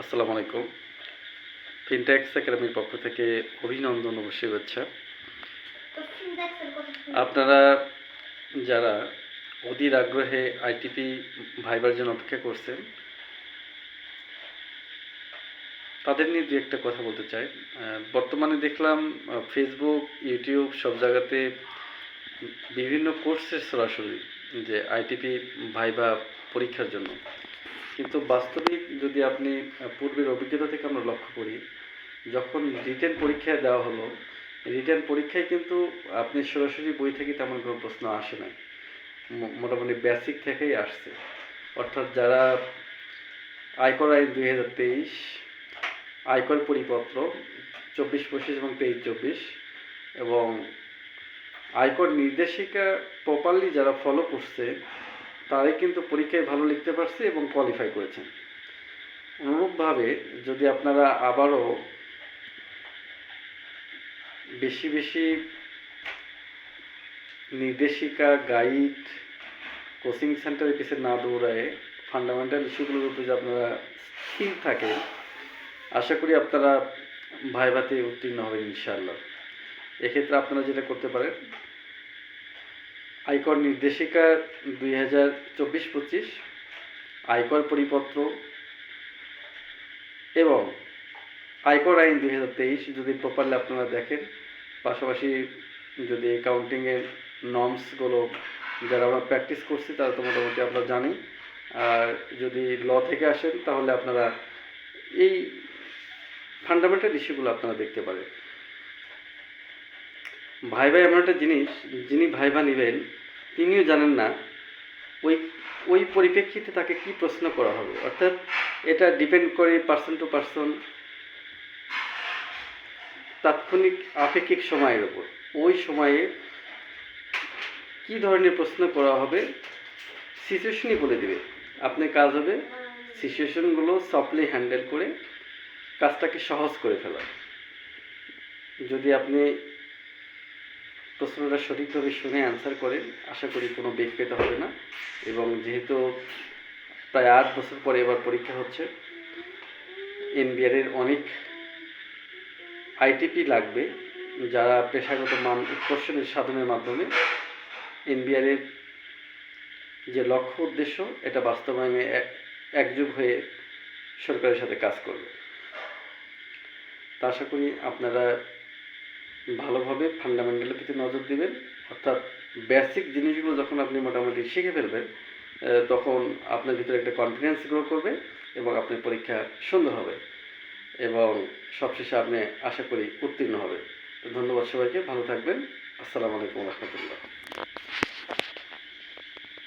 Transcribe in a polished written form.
আসসালামু আলাইকুম। ফিনটেক্স একাডেমির পক্ষ থেকে অভিনন্দন ও শুভেচ্ছা। আপনারা যারা অধীর আগ্রহে আইটিপি ভাইবার জন্য অপেক্ষা করছেন, তাদের নিয়ে দু একটা কথা বলতে চাই। বর্তমানে দেখলাম ফেসবুক, ইউটিউব সব জায়গাতে বিভিন্ন কোর্সের সরাসরি যে আইটিপি ভাইবা পরীক্ষার জন্য। কিন্তু বাস্তবিক যদি আপনি পূর্বের অভিজ্ঞতা থেকে আমরা লক্ষ্য করি, যখন রিটেন পরীক্ষায় দেওয়া হলো, রিটেন পরীক্ষায় কিন্তু আপনি সরাসরি বই থেকে তেমন কোনো প্রশ্ন আসে না, মোটামুটি বেসিক থেকেই আসছে। অর্থাৎ যারা আয়কর আইন 2023, আয়কর পরিপত্র 24-25 এবং 23-24 এবং আয়কর নির্দেশিকা প্রপারলি যারা ফলো করছে তারাই কিন্তু পরীক্ষায় ভালো লিখতে পারছে এবং কোয়ালিফাই করেছেন। অনুরূপভাবে যদি আপনারা আবারও বেশি বেশি নির্দেশিকা, গাইড, কোচিং সেন্টারের পিছনে না দৌড়ায় ফান্ডামেন্টাল ইস্যুগুলোর উপরে যদি আপনারা স্থির থাকে, আশা করি আপনারা ভাইভাতে উত্তীর্ণ হবেন ইনশাআল্লাহ। এক্ষেত্রে আপনারা যেটা করতে পারেন, আয়কর নির্দেশিকা 2024-25, আয়কর পরিপত্র এবং আয়কর আইন 2023 যদি প্রপারলি আপনারা দেখেন, পাশাপাশি যদি অ্যাকাউন্টিংয়ের নর্মসগুলো যারা আমরা প্র্যাকটিস করছি তারা তো মোটামুটি আমরা জানি, আর যদি ল থেকে আসেন তাহলে আপনারা এই ফান্ডামেন্টাল ইস্যুগুলো আপনারা দেখতে পারেন। ভাইভা এমন একটা জিনিস, যিনি ভাইভা নেবেন তিনিও জানেন না ওই পরিপ্রেক্ষিতে তাকে কি প্রশ্ন করা হবে। অর্থাৎ এটা ডিপেন্ড করে পার্সন টু পার্সন, তাৎক্ষণিক আপেক্ষিক সময়ের উপর। ওই সময়ে কি ধরনের প্রশ্ন করা হবে সিচুয়েশনই বলে দেবে। আপনার কাজ হবে সিচুয়েশনগুলো সফটলি হ্যান্ডেল করে কাজটাকে সহজ করে ফেলা। যদি আপনি প্রশ্নটা সঠিকভাবে শুনে অ্যান্সার করেন, আশা করি কোনো বেগ পেতে হবে না। এবং যেহেতু প্রায় 8 বছর পরে এবার পরীক্ষা হচ্ছে, এনবিআরের অনেক আইটিপি লাগবে যারা পেশাগত মান উৎকর্ষণের সাধনের মাধ্যমে এনবিআরের যে লক্ষ্য উদ্দেশ্য এটা বাস্তবায়নে একযোগ হয়ে সরকারের সাথে কাজ করবে। তা আশা করি আপনারা ভালোভাবে ফান্ডামেন্টালের প্রতি নজর দিবেন। অর্থাৎ বেসিক জিনিসগুলো যখন আপনি মোটামুটি শিখে ফেলবেন, তখন আপনার ভিতরে একটা কনফিডেন্স গ্রো করবে এবং আপনার পরীক্ষা সুন্দর হবে এবং সবশেষে আপনি আশা করি উত্তীর্ণ হবেন। ধন্যবাদ সবাইকে, ভালো থাকবেন। আসসালামু আলাইকুম রহমতুল্লাহ।